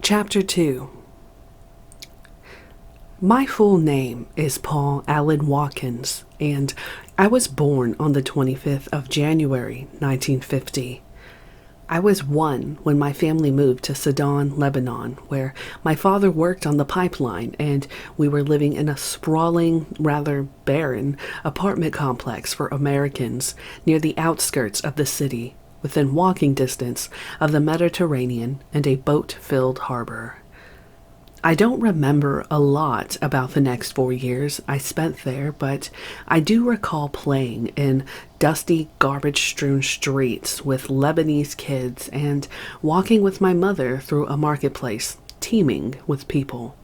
Chapter 2. My full name is Paul Allen Watkins, and I was born on the 25th of January, 1950. I was 1 when my family moved to Sidon, Lebanon, where my father worked on the pipeline, and we were living in a sprawling, rather barren, apartment complex for Americans near the outskirts of the city, within walking distance of the Mediterranean and a boat-filled harbor. I don't remember a lot about the next 4 years I spent there, but I do recall playing in dusty, garbage-strewn streets with Lebanese kids and walking with my mother through a marketplace teeming with people.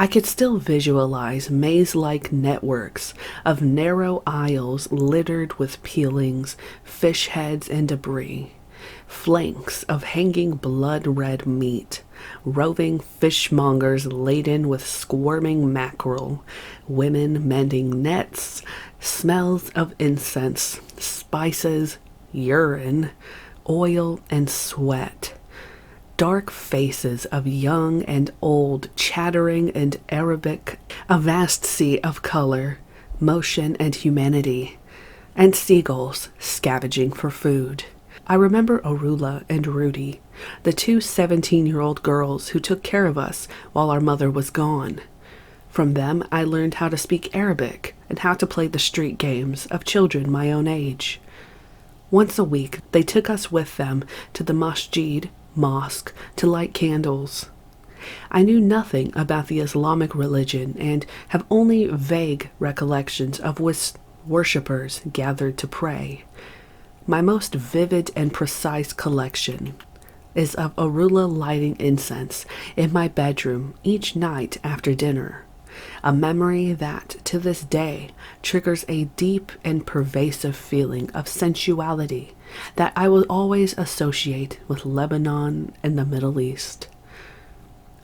I could still visualize maze-like networks of narrow aisles littered with peelings, fish heads, and debris, flanks of hanging blood-red meat, roving fishmongers laden with squirming mackerel, women mending nets, smells of incense, spices, urine, oil, and sweat. Dark faces of young and old chattering in Arabic, a vast sea of color, motion, and humanity, and seagulls scavenging for food. I remember Arula and Rudy, the 2 17-year-old girls who took care of us while our mother was gone. From them, I learned how to speak Arabic and how to play the street games of children my own age. Once a week, they took us with them to the mosque, to light candles. I knew nothing about the Islamic religion and have only vague recollections of worshippers gathered to pray. My most vivid and precise collection is of Arula lighting incense in my bedroom each night after dinner, a memory that, to this day, triggers a deep and pervasive feeling of sensuality that I will always associate with Lebanon and the Middle East.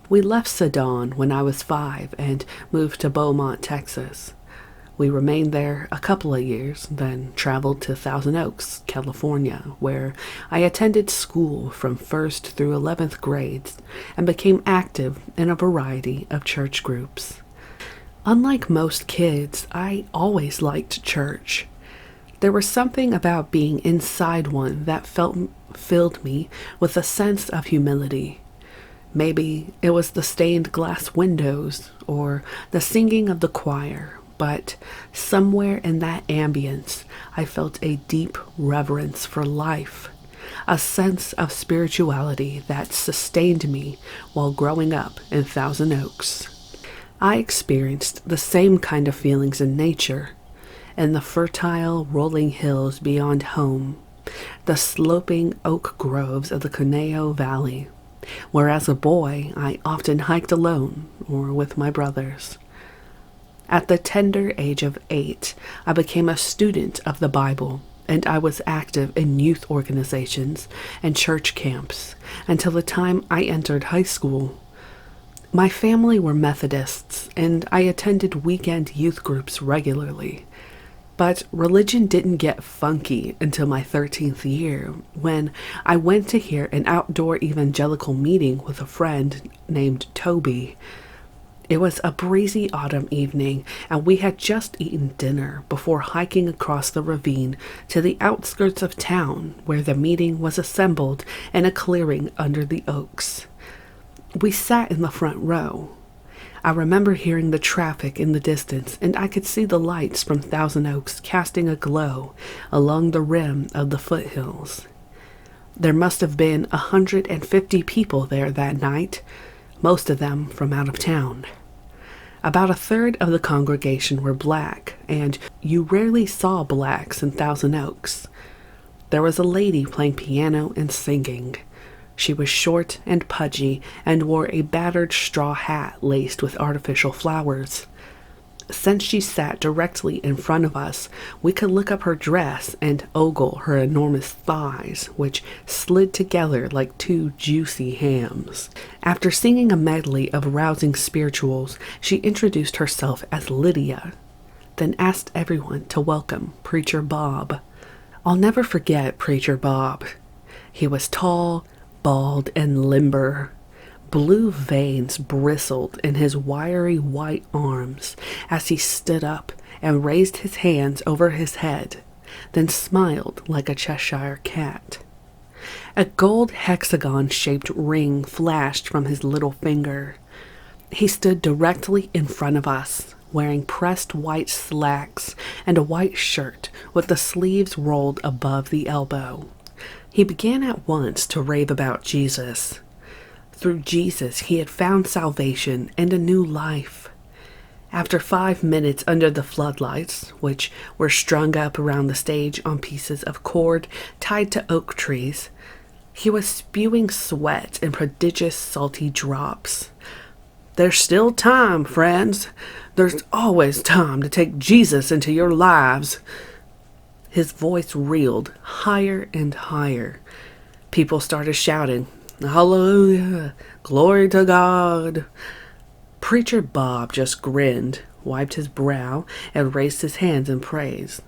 We left Sidon when I was 5 and moved to Beaumont, Texas. We remained there a couple of years, then traveled to Thousand Oaks, California, where I attended school from 1st through 11th grades and became active in a variety of church groups. Unlike most kids, I always liked church. There was something about being inside one that filled me with a sense of humility. Maybe it was the stained glass windows or the singing of the choir, but somewhere in that ambience, I felt a deep reverence for life, a sense of spirituality that sustained me while growing up in Thousand Oaks. I experienced the same kind of feelings in nature, in the fertile, rolling hills beyond home, the sloping oak groves of the Conejo Valley, where as a boy I often hiked alone or with my brothers. At the tender age of 8, I became a student of the Bible, and I was active in youth organizations and church camps until the time I entered high school. My family were Methodists, and I attended weekend youth groups regularly. But religion didn't get funky until my 13th year, when I went to hear an outdoor evangelical meeting with a friend named Toby. It was a breezy autumn evening, and we had just eaten dinner before hiking across the ravine to the outskirts of town, where the meeting was assembled in a clearing under the oaks. We sat in the front row. I remember hearing the traffic in the distance, and I could see the lights from Thousand Oaks casting a glow along the rim of the foothills. There must have been 150 people there that night, most of them from out of town. About a third of the congregation were black, and you rarely saw blacks in Thousand Oaks. There was a lady playing piano and singing. She was short and pudgy and wore a battered straw hat laced with artificial flowers. Since she sat directly in front of us, we could look up her dress and ogle her enormous thighs, which slid together like 2 juicy hams. After singing a medley of rousing spirituals, she introduced herself as Lydia, then asked everyone to welcome Preacher Bob. I'll never forget Preacher Bob. He was tall, bald, and limber, Blue veins bristled in his wiry white arms as he stood up and raised his hands over his head, then smiled like a Cheshire cat. A gold hexagon-shaped ring flashed from his little finger. He stood directly in front of us, wearing pressed white slacks and a white shirt with the sleeves rolled above the elbow. He began at once to rave about Jesus. Through Jesus, he had found salvation and a new life. After 5 minutes under the floodlights, which were strung up around the stage on pieces of cord tied to oak trees, he was spewing sweat in prodigious salty drops. "There's still time, friends. There's always time to take Jesus into your lives." His voice reeled higher and higher. People started shouting, "Hallelujah! Glory to God!" Preacher Bob just grinned, wiped his brow, and raised his hands in praise.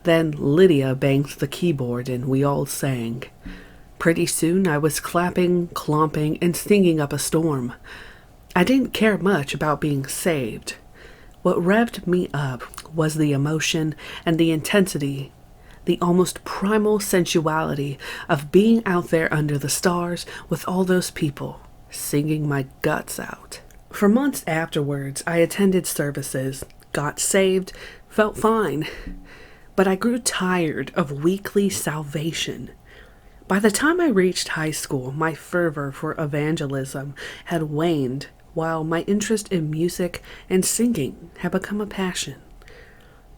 Then Lydia banged the keyboard and we all sang. Pretty soon I was clapping, clomping, and singing up a storm. I didn't care much about being saved. What revved me up was the emotion and the intensity, the almost primal sensuality of being out there under the stars with all those people, singing my guts out. For months afterwards, I attended services, got saved, felt fine, but I grew tired of weekly salvation. By the time I reached high school, my fervor for evangelism had waned, while my interest in music and singing had become a passion.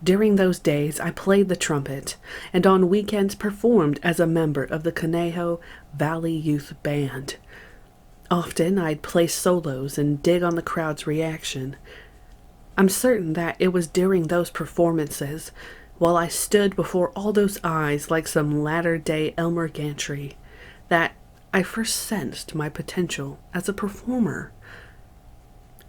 During those days, I played the trumpet, and on weekends performed as a member of the Conejo Valley Youth Band. Often I'd play solos and dig on the crowd's reaction. I'm certain that it was during those performances, while I stood before all those eyes like some latter-day Elmer Gantry, that I first sensed my potential as a performer.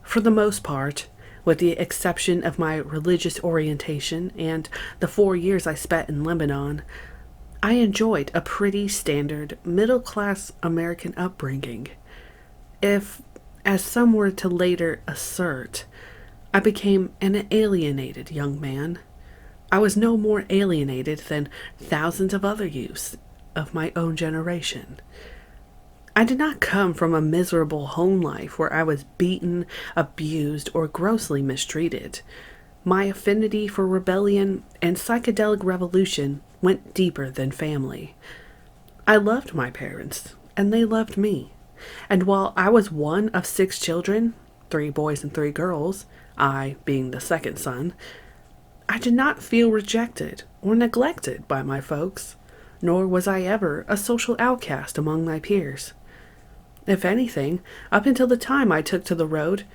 For the most part, with the exception of my religious orientation and the 4 years I spent in Lebanon, I enjoyed a pretty standard middle-class American upbringing. If, as some were to later assert, I became an alienated young man, I was no more alienated than thousands of other youths of my own generation. I did not come from a miserable home life where I was beaten, abused, or grossly mistreated. My affinity for rebellion and psychedelic revolution went deeper than family. I loved my parents, and they loved me. And while I was one of 6 children, 3 boys and 3 girls, I being the second son, I did not feel rejected or neglected by my folks, nor was I ever a social outcast among my peers. If anything, up until the time I took to the road,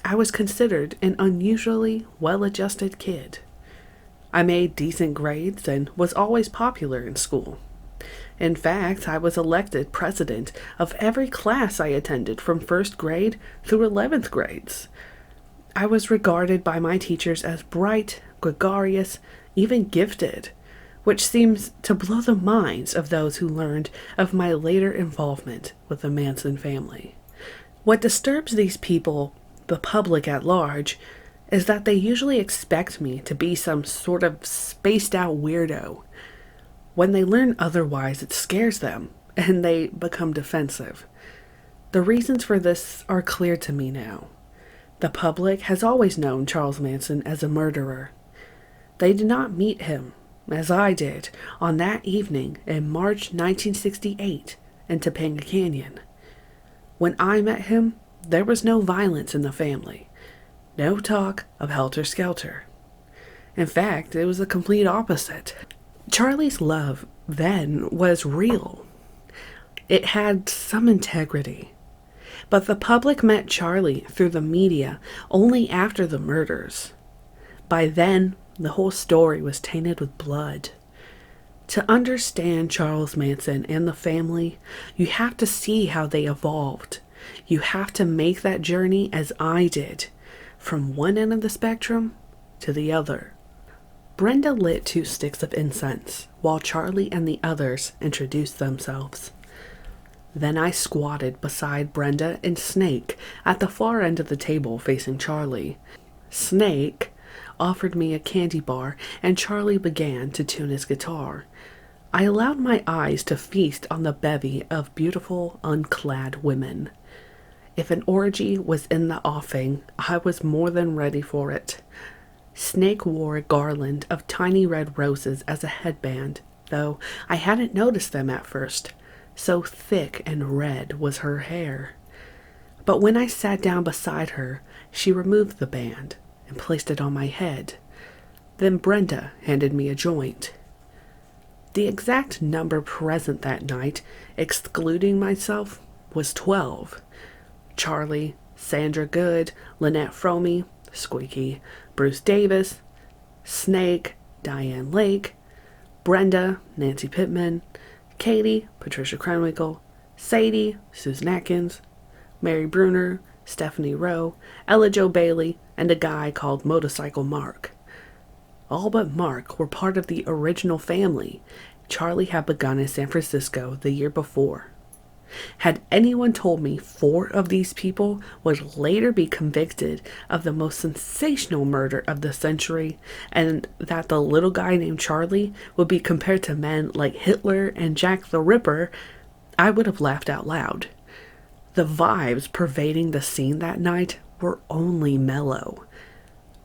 I was considered an unusually well-adjusted kid. I made decent grades and was always popular in school. In fact, I was elected president of every class I attended from 1st grade through 11th grades. I was regarded by my teachers as bright, gregarious, even gifted, which seems to blow the minds of those who learned of my later involvement with the Manson family. What disturbs these people, the public at large, is that they usually expect me to be some sort of spaced-out weirdo. When they learn otherwise, it scares them, and they become defensive. The reasons for this are clear to me now. The public has always known Charles Manson as a murderer. They did not meet him, as I did, on that evening in March 1968 in Topanga Canyon. When I met him, there was no violence in the family, no talk of helter-skelter. In fact, it was the complete opposite. Charlie's love then was real. It had some integrity. But the public met Charlie through the media only after the murders. By then, the whole story was tainted with blood. To understand Charles Manson and the family, you have to see how they evolved. You have to make that journey as I did, from one end of the spectrum to the other. Brenda lit 2 sticks of incense while Charlie and the others introduced themselves. Then I squatted beside Brenda and Snake at the far end of the table facing Charlie. Snake offered me a candy bar, and Charlie began to tune his guitar. I allowed my eyes to feast on the bevy of beautiful, unclad women. If an orgy was in the offing, I was more than ready for it. Snake wore a garland of tiny red roses as a headband, though I hadn't noticed them at first. So thick and red was her hair. But when I sat down beside her, she removed the band and placed it on my head. Then Brenda handed me a joint. The exact number present that night, excluding myself, was 12. Charlie, Sandra Good, Lynette Fromey, Squeaky, Bruce Davis, Snake, Diane Lake, Brenda, Nancy Pittman, Katie, Patricia Krenwinkel, Sadie, Susan Atkins, Mary Bruner, Stephanie Rowe, Ella Jo Bailey, and a guy called Motorcycle Mark. All but Mark were part of the original family Charlie had begun in San Francisco the year before. Had anyone told me 4 of these people would later be convicted of the most sensational murder of the century, and that the little guy named Charlie would be compared to men like Hitler and Jack the Ripper, I would have laughed out loud. The vibes pervading the scene that night were only mellow.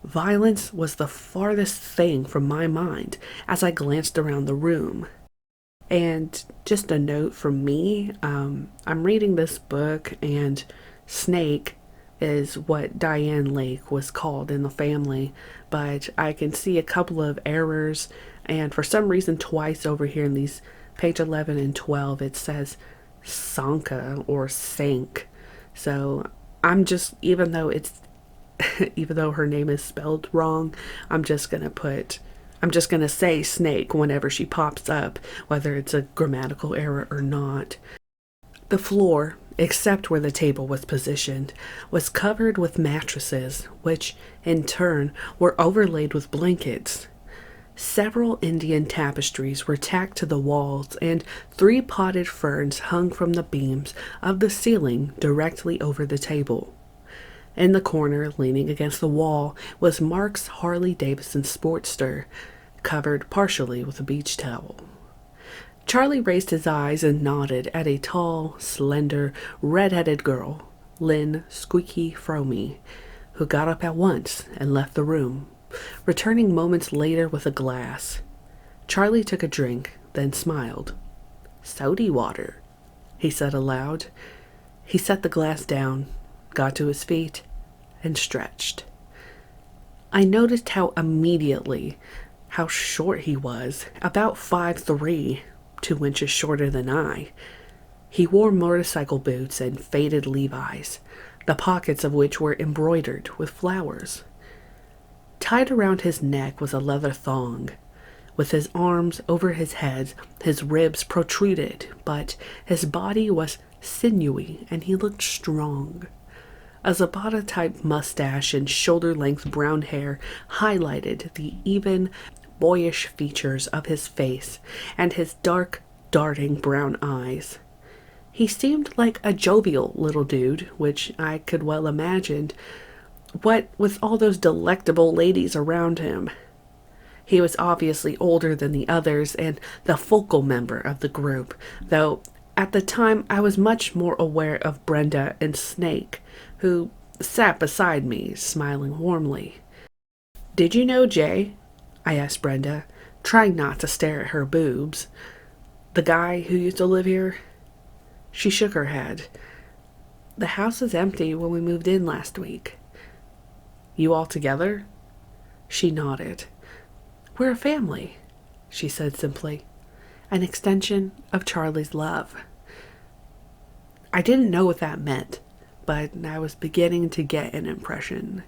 Violence was the farthest thing from my mind as I glanced around the room. And just a note from me, I'm reading this book, and Snake is what Diane Lake was called in the family, but I can see a couple of errors, and for some reason twice over here in these page 11 and 12 it says Sanka or Sank. So I'm just, even though her name is spelled wrong, I'm just going to say Snake whenever she pops up, whether it's a grammatical error or not. The floor, except where the table was positioned, was covered with mattresses, which, in turn, were overlaid with blankets. Several Indian tapestries were tacked to the walls, and 3 potted ferns hung from the beams of the ceiling directly over the table. In the corner, leaning against the wall, was Mark's Harley-Davidson Sportster, covered partially with a beach towel. Charlie raised his eyes and nodded at a tall, slender, red-headed girl, Lynn Squeaky Fromey, who got up at once and left the room, returning moments later with a glass. Charlie took a drink, then smiled. "Sody water," he said aloud. He set the glass down, got to his feet, and stretched. I noticed how short he was, about 5'3", 2 inches shorter than I. He wore motorcycle boots and faded Levi's, the pockets of which were embroidered with flowers. Tied around his neck was a leather thong. With his arms over his head, his ribs protruded, but his body was sinewy and he looked strong. A Zapata-type mustache and shoulder-length brown hair highlighted the even, boyish features of his face and his dark, darting brown eyes. He seemed like a jovial little dude, which I could well imagine, what with all those delectable ladies around him. He was obviously older than the others and the focal member of the group, though at the time I was much more aware of Brenda and Snake, who sat beside me, smiling warmly. "Did you know Jay?" I asked Brenda, trying not to stare at her boobs. "The guy who used to live here?" She shook her head. "The house is empty when we moved in last week." "You all together?" She nodded. "We're a family," she said simply. "An extension of Charlie's love." I didn't know what that meant, but I was beginning to get an impression.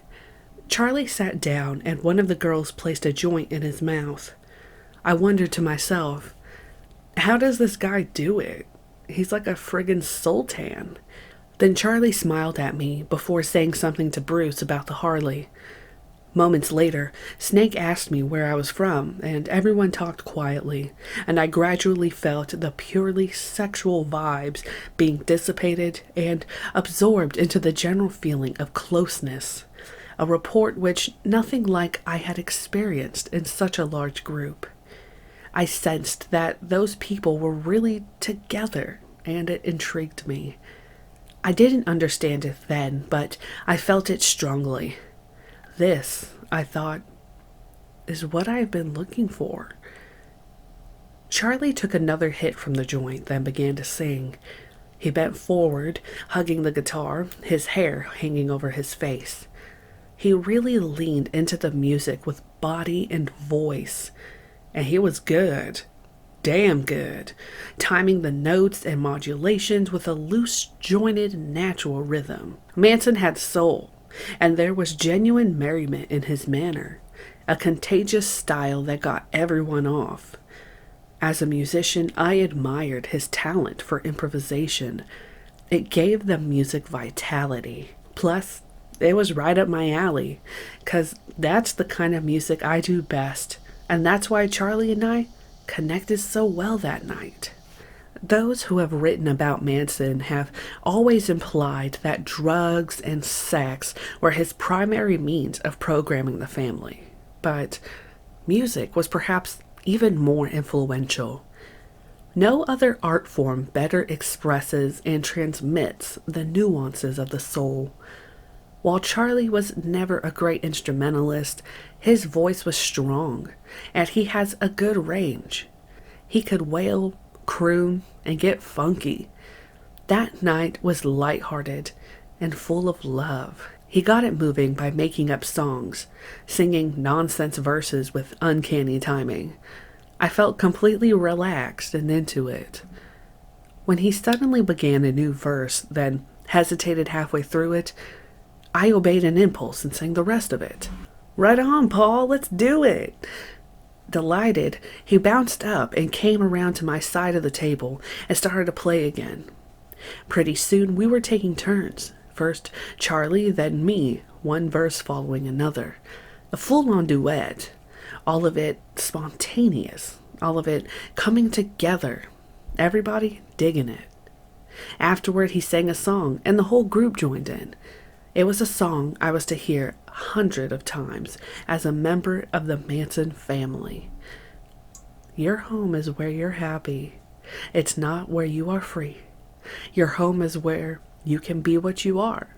Charlie sat down, and one of the girls placed a joint in his mouth. I wondered to myself, how does this guy do it? He's like a friggin' sultan. Then Charlie smiled at me before saying something to Bruce about the Harley. Moments later, Snake asked me where I was from, and everyone talked quietly, and I gradually felt the purely sexual vibes being dissipated and absorbed into the general feeling of closeness, a report which nothing like I had experienced in such a large group. I sensed that those people were really together, and it intrigued me. I didn't understand it then, but I felt it strongly. This, I thought, is what I've been looking for. Charlie took another hit from the joint, then began to sing. He bent forward, hugging the guitar, his hair hanging over his face. He really leaned into the music with body and voice, and he was good. Damn good, timing the notes and modulations with a loose, jointed, natural rhythm. Manson had soul, and there was genuine merriment in his manner, a contagious style that got everyone off. As a musician, I admired his talent for improvisation. It gave the music vitality. Plus, it was right up my alley, 'cause that's the kind of music I do best, and that's why Charlie and I connected so well that night. Those who have written about Manson have always implied that drugs and sex were his primary means of programming the family. But music was perhaps even more influential. No other art form better expresses and transmits the nuances of the soul. While Charlie was never a great instrumentalist, his voice was strong, and he has a good range. He could wail, croon, and get funky. That night was lighthearted and full of love. He got it moving by making up songs, singing nonsense verses with uncanny timing. I felt completely relaxed and into it. When he suddenly began a new verse, then hesitated halfway through it, I obeyed an impulse and sang the rest of it. "Right on, Paul, let's do it!" Delighted, he bounced up and came around to my side of the table and started to play again. Pretty soon we were taking turns. First Charlie, then me, one verse following another. A full-on duet. All of it spontaneous. All of it coming together. Everybody digging it. Afterward he sang a song and the whole group joined in. It was a song I was to hear hundreds of times as a member of the Manson family. Your home is where you're happy. It's not where you are free. Your home is where you can be what you are,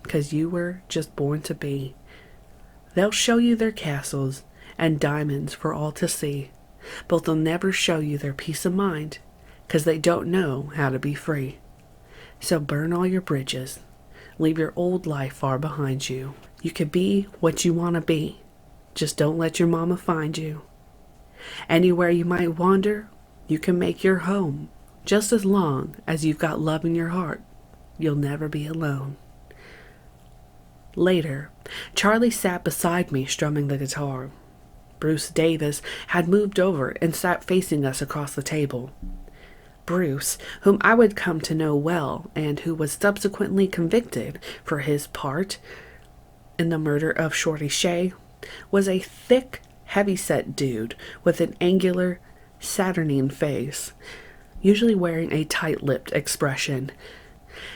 'cause you were just born to be. They'll show you their castles and diamonds for all to see, but they'll never show you their peace of mind, 'cause they don't know how to be free. So burn all your bridges. Leave your old life far behind you. You can be what you want to be. Just don't let your mama find you. Anywhere you might wander, you can make your home. Just as long as you've got love in your heart, you'll never be alone. Later, Charlie sat beside me strumming the guitar. Bruce Davis had moved over and sat facing us across the table. Bruce, whom I would come to know well and who was subsequently convicted for his part in the murder of Shorty Shea, was a thick, heavy-set dude with an angular, saturnine face, usually wearing a tight-lipped expression.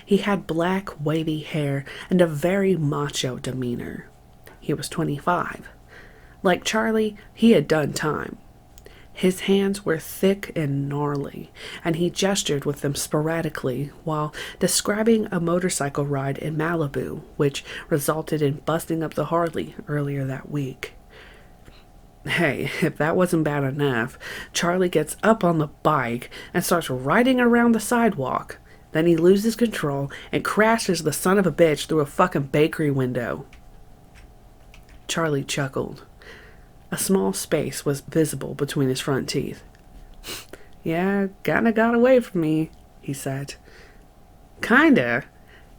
He had black, wavy hair and a very macho demeanor. He was 25. Like Charlie, he had done time. His hands were thick and gnarly, and he gestured with them sporadically while describing a motorcycle ride in Malibu, which resulted in busting up the Harley earlier that week. Hey, if that wasn't bad enough, Charlie gets up on the bike and starts riding around the sidewalk. Then he loses control and crashes the son of a bitch through a fucking bakery window. Charlie chuckled. A small space was visible between his front teeth. "Yeah, kinda got away from me," he said. "Kinda?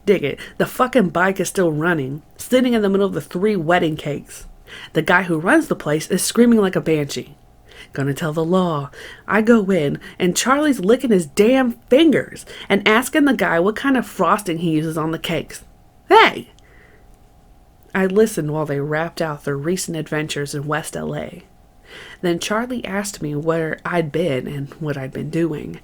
Dig it, the fucking bike is still running, sitting in the middle of the 3 wedding cakes. The guy who runs the place is screaming like a banshee. Gonna tell the law. I go in, and Charlie's licking his damn fingers and asking the guy what kind of frosting he uses on the cakes. Hey!" I listened while they rapped out their recent adventures in West LA. Then Charlie asked me where I'd been and what I'd been doing.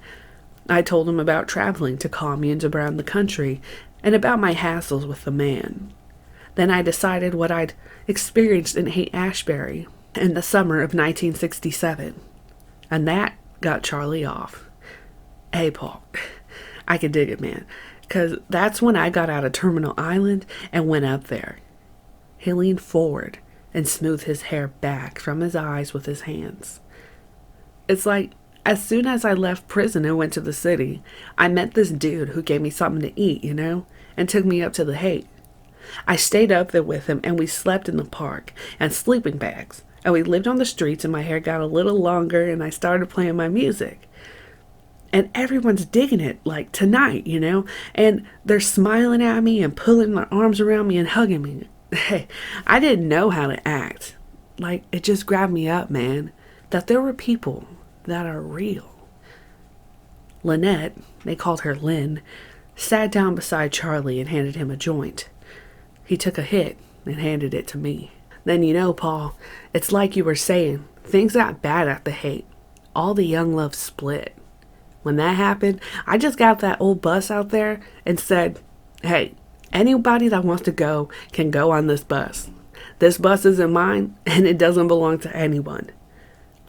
I told him about traveling to communes around the country and about my hassles with the man. Then I decided what I'd experienced in Haight-Ashbury in the summer of 1967. And that got Charlie off. Hey, Paul, I can dig it, man, because that's when I got out of Terminal Island and went up there. He leaned forward and smoothed his hair back from his eyes with his hands. It's like, as soon as I left prison and went to the city, I met this dude who gave me something to eat, and took me up to the Haight. I stayed up there with him, and we slept in the park and sleeping bags, and we lived on the streets, and my hair got a little longer, and I started playing my music. And everyone's digging it, like tonight, and they're smiling at me and pulling their arms around me and hugging me. Hey, I didn't know how to act. Like, it just grabbed me up, man, that there were people that are real. Lynette, they called her Lynn, sat down beside Charlie and handed him a joint. He took a hit and handed it to me. Then, Paul, it's like you were saying, things got bad at the Haight. All the young love split. When that happened, I just got that old bus out there and said, hey, anybody that wants to go can go on this bus. This bus isn't mine, and it doesn't belong to anyone.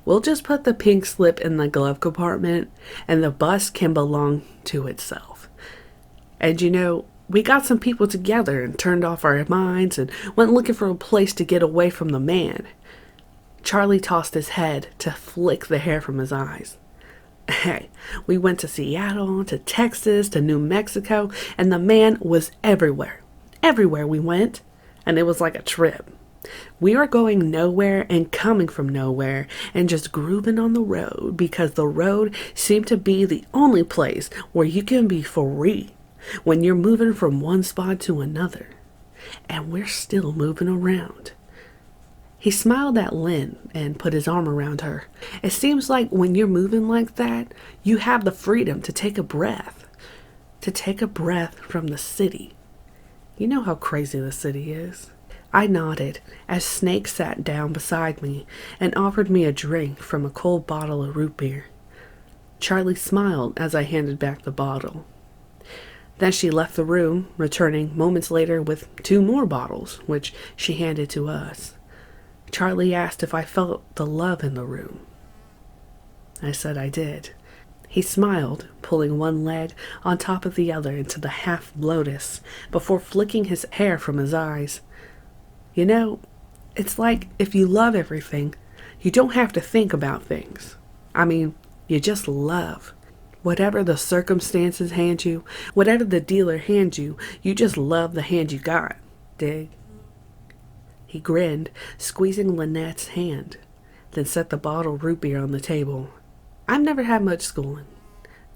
We'll just put the pink slip in the glove compartment, and the bus can belong to itself. And we got some people together and turned off our minds and went looking for a place to get away from the man. Charlie tossed his head to flick the hair from his eyes. Hey, we went to Seattle, to Texas, to New Mexico, and the man was everywhere. Everywhere we went, and it was like a trip. We were going nowhere and coming from nowhere and just grooving on the road because the road seemed to be the only place where you can be free when you're moving from one spot to another. And we're still moving around. He smiled at Lynn and put his arm around her. It seems like when you're moving like that, you have the freedom to take a breath. To take a breath from the city. You know how crazy the city is. I nodded as Snake sat down beside me and offered me a drink from a cold bottle of root beer. Charlie smiled as I handed back the bottle. Then she left the room, returning moments later with 2 more bottles, which she handed to us. Charlie asked if I felt the love in the room. I said I did. He smiled, pulling one leg on top of the other into the half lotus before flicking his hair from his eyes. It's like if you love everything, you don't have to think about things. You just love. Whatever the circumstances hand you, whatever the dealer hands you, you just love the hand you got. Dig? He grinned, squeezing Lynette's hand, then set the bottled root beer on the table. I've never had much schooling.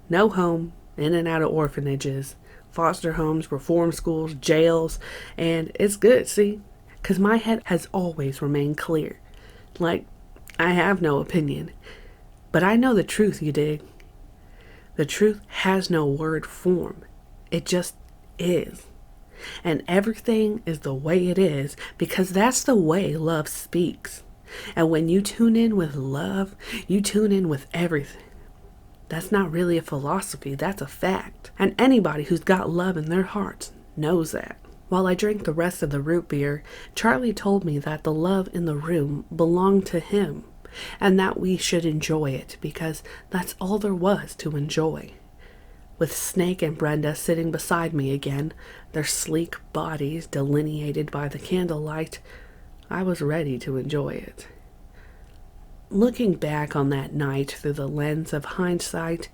No home, in and out of orphanages, foster homes, reform schools, jails, and it's good, see? Because my head has always remained clear. Like, I have no opinion. But I know the truth, you dig? The truth has no word form. It just is. And everything is the way it is because that's the way love speaks. And when you tune in with love, you tune in with everything. That's not really a philosophy, that's a fact. And anybody who's got love in their hearts knows that. While I drank the rest of the root beer, Charlie told me that the love in the room belonged to him and that we should enjoy it because that's all there was to enjoy. With Snake and Brenda sitting beside me again, their sleek bodies delineated by the candlelight, I was ready to enjoy it. Looking back on that night through the lens of hindsight,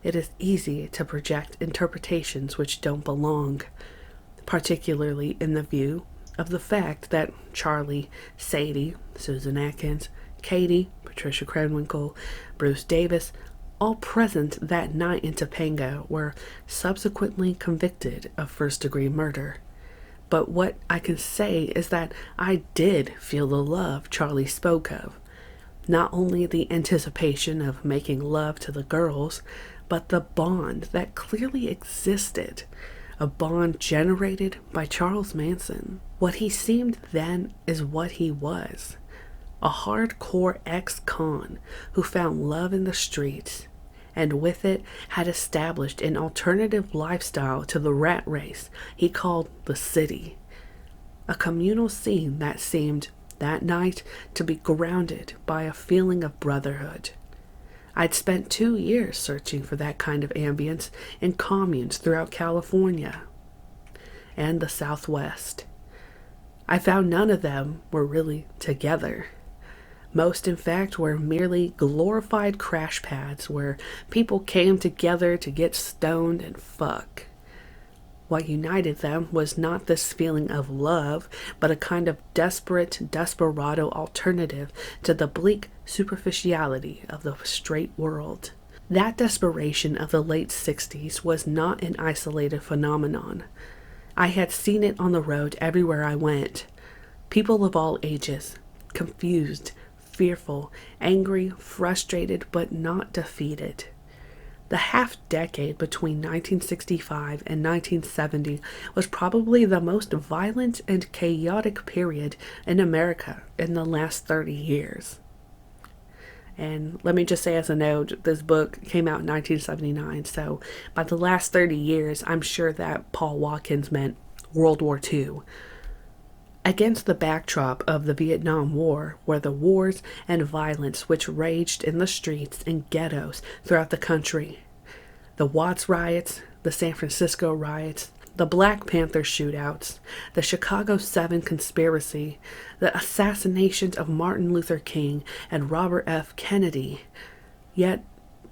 it is easy to project interpretations which don't belong, particularly in the view of the fact that Charlie, Sadie, Susan Atkins, Katie, Patricia Krenwinkel, Bruce Davis, all present that night in Topanga, were subsequently convicted of first-degree murder. But what I can say is that I did feel the love Charlie spoke of. Not only the anticipation of making love to the girls, but the bond that clearly existed a bond generated by Charles Manson. What he seemed then is what he was, a hardcore ex-con who found love in the streets, and with it had established an alternative lifestyle to the rat race he called the city. A communal scene that seemed, that night, to be grounded by a feeling of brotherhood. I'd spent 2 years searching for that kind of ambience in communes throughout California and the Southwest. I found none of them were really together. Most, in fact, were merely glorified crash pads where people came together to get stoned and fuck. What united them was not this feeling of love, but a kind of desperate, desperado alternative to the bleak superficiality of the straight world. That desperation of the late 60s was not an isolated phenomenon. I had seen it on the road everywhere I went. People of all ages, confused, fearful, angry, frustrated, but not defeated. The half-decade between 1965 and 1970 was probably the most violent and chaotic period in America in the last 30 years. And let me just say as a note, this book came out in 1979, so by the last 30 years, I'm sure that Paul Watkins meant World War II. Against the backdrop of the Vietnam War were the wars and violence which raged in the streets and ghettos throughout the country. The Watts riots, the San Francisco riots, the Black Panther shootouts, the Chicago 7 conspiracy, the assassinations of Martin Luther King and Robert F. Kennedy. Yet,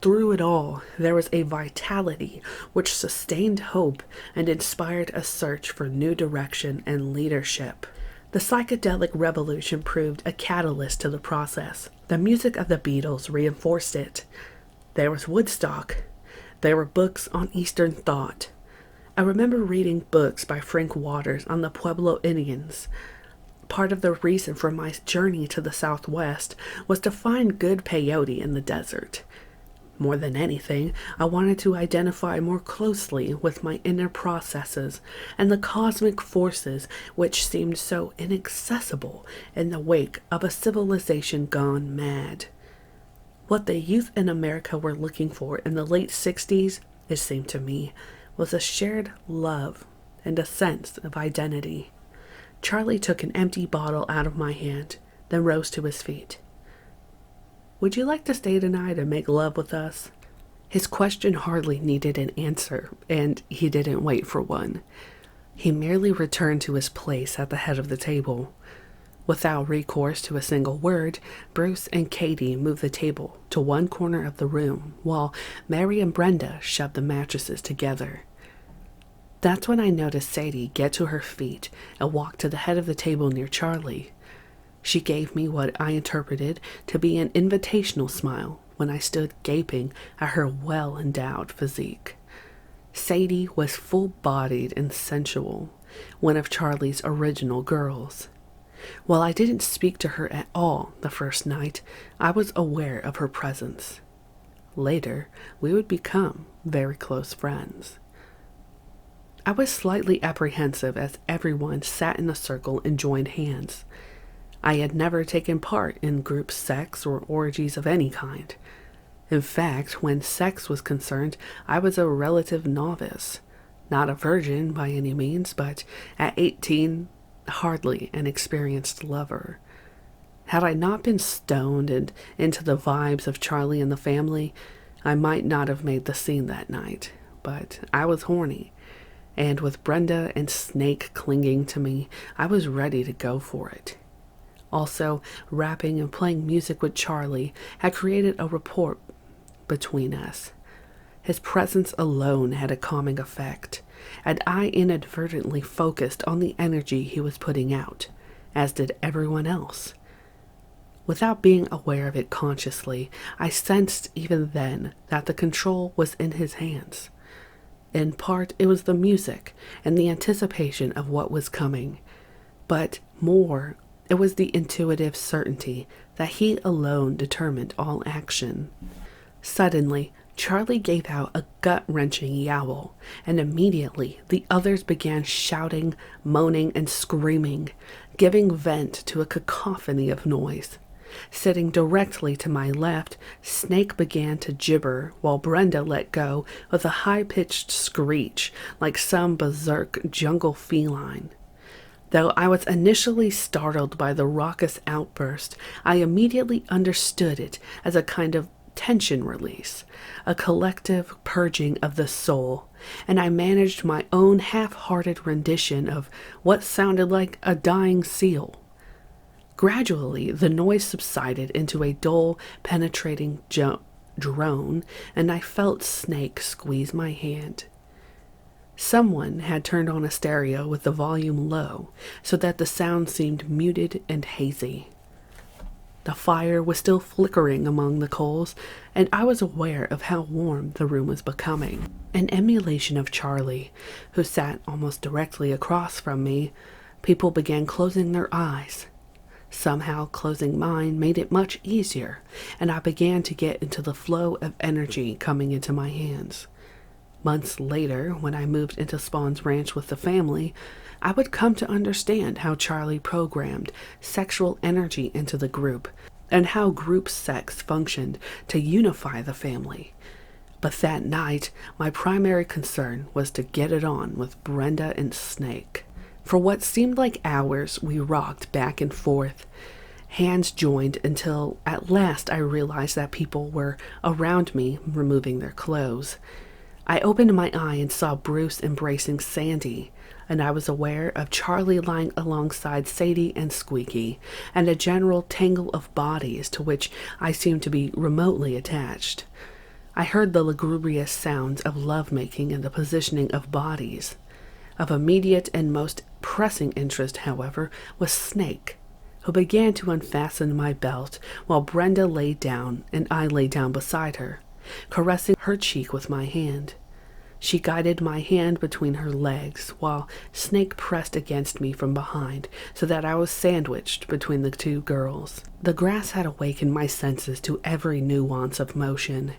through it all, there was a vitality which sustained hope and inspired a search for new direction and leadership. The psychedelic revolution proved a catalyst to the process. The music of the Beatles reinforced it. There was Woodstock. There were books on Eastern thought. I remember reading books by Frank Waters on the Pueblo Indians. Part of the reason for my journey to the Southwest was to find good peyote in the desert. More than anything, I wanted to identify more closely with my inner processes and the cosmic forces which seemed so inaccessible in the wake of a civilization gone mad. What the youth in America were looking for in the late 60s, it seemed to me, was a shared love and a sense of identity. Charlie took an empty bottle out of my hand, then rose to his feet. "Would you like to stay tonight and make love with us?" His question hardly needed an answer, and he didn't wait for one. He merely returned to his place at the head of the table. Without recourse to a single word, Bruce and Katie moved the table to one corner of the room, while Mary and Brenda shoved the mattresses together. That's when I noticed Sadie get to her feet and walk to the head of the table near Charlie. She gave me what I interpreted to be an invitational smile when I stood gaping at her well-endowed physique. Sadie was full-bodied and sensual, one of Charlie's original girls. While I didn't speak to her at all the first night, I was aware of her presence. Later, we would become very close friends. I was slightly apprehensive as everyone sat in a circle and joined hands. I had never taken part in group sex or orgies of any kind. In fact, when sex was concerned, I was a relative novice. Not a virgin by any means, but at 18, hardly an experienced lover. Had I not been stoned and into the vibes of Charlie and the family, I might not have made the scene that night, but I was horny, and with Brenda and Snake clinging to me, I was ready to go for it. Also, rapping and playing music with Charlie had created a rapport between us. His presence alone had a calming effect, and I inadvertently focused on the energy he was putting out, as did everyone else. Without being aware of it consciously, I sensed even then that the control was in his hands. In part, it was the music and the anticipation of what was coming, but more, it was the intuitive certainty that he alone determined all action. Suddenly, Charlie gave out a gut-wrenching yowl, and immediately the others began shouting, moaning, and screaming, giving vent to a cacophony of noise. Sitting directly to my left, Snake began to gibber while Brenda let go with a high-pitched screech like some berserk jungle feline. Though I was initially startled by the raucous outburst, I immediately understood it as a kind of tension release, a collective purging of the soul, and I managed my own half-hearted rendition of what sounded like a dying seal. Gradually, the noise subsided into a dull, penetrating drone, and I felt Snake squeeze my hand. Someone had turned on a stereo with the volume low, so that the sound seemed muted and hazy. The fire was still flickering among the coals, and I was aware of how warm the room was becoming. An emulation of Charlie, who sat almost directly across from me, people began closing their eyes. Somehow closing mine made it much easier, and I began to get into the flow of energy coming into my hands. Months later, when I moved into Spawn's ranch with the family, I would come to understand how Charlie programmed sexual energy into the group and how group sex functioned to unify the family. But that night, my primary concern was to get it on with Brenda and Snake. For what seemed like hours, we rocked back and forth, hands joined, until at last I realized that people were around me removing their clothes. I opened my eye and saw Bruce embracing Sandy, and I was aware of Charlie lying alongside Sadie and Squeaky, and a general tangle of bodies to which I seemed to be remotely attached. I heard the lugubrious sounds of lovemaking and the positioning of bodies. Of immediate and most pressing interest, however, was Snake, who began to unfasten my belt while Brenda lay down and I lay down beside her, caressing her cheek with my hand. She guided my hand between her legs while Snake pressed against me from behind so that I was sandwiched between the two girls. The grass had awakened my senses to every nuance of motion,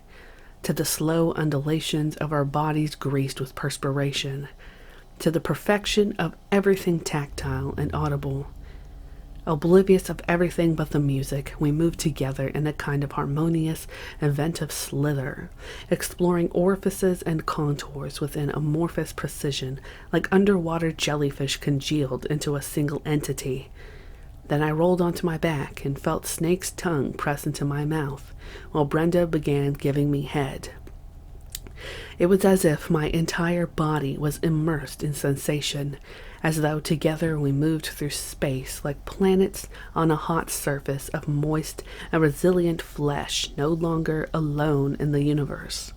to the slow undulations of our bodies greased with perspiration, to the perfection of everything tactile and audible. Oblivious of everything but the music, we moved together in a kind of harmonious, inventive slither, exploring orifices and contours with an amorphous precision, like underwater jellyfish congealed into a single entity. Then I rolled onto my back and felt Snake's tongue press into my mouth, while Brenda began giving me head. It was as if my entire body was immersed in sensation, as though together we moved through space like planets on a hot surface of moist and resilient flesh no longer alone in the universe.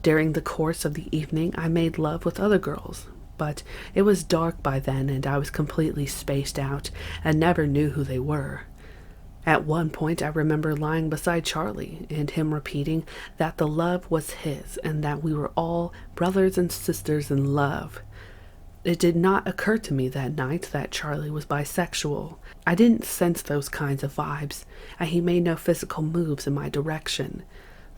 During the course of the evening, I made love with other girls, but it was dark by then and I was completely spaced out and never knew who they were. At one point, I remember lying beside Charlie and him repeating that the love was his and that we were all brothers and sisters in love. It did not occur to me that night that Charlie was bisexual. I didn't sense those kinds of vibes, and he made no physical moves in my direction,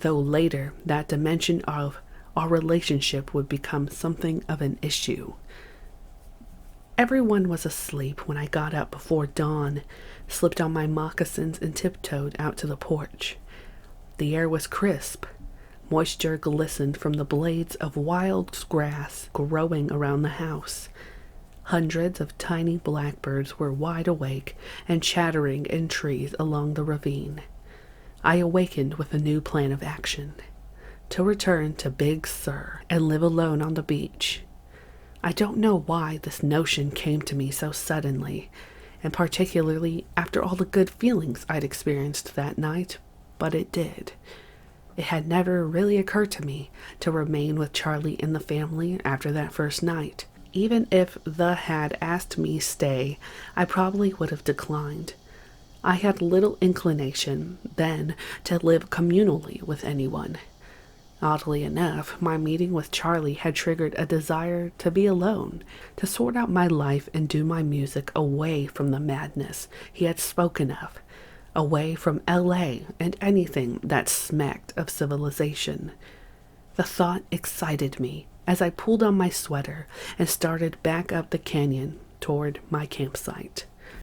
though later that dimension of our relationship would become something of an issue. Everyone was asleep when I got up before dawn, slipped on my moccasins, and tiptoed out to the porch. The air was crisp. Moisture glistened from the blades of wild grass growing around the house. Hundreds of tiny blackbirds were wide awake and chattering in trees along the ravine. I awakened with a new plan of action: to return to Big Sur and live alone on the beach. I don't know why this notion came to me so suddenly, and particularly after all the good feelings I'd experienced that night, but it did. It had never really occurred to me to remain with Charlie and the family after that first night. Even if the had asked me stay, I probably would have declined. I had little inclination then to live communally with anyone. Oddly enough, my meeting with Charlie had triggered a desire to be alone, to sort out my life and do my music away from the madness he had spoken of, away from LA and anything that smacked of civilization. The thought excited me as I pulled on my sweater and started back up the canyon toward my campsite.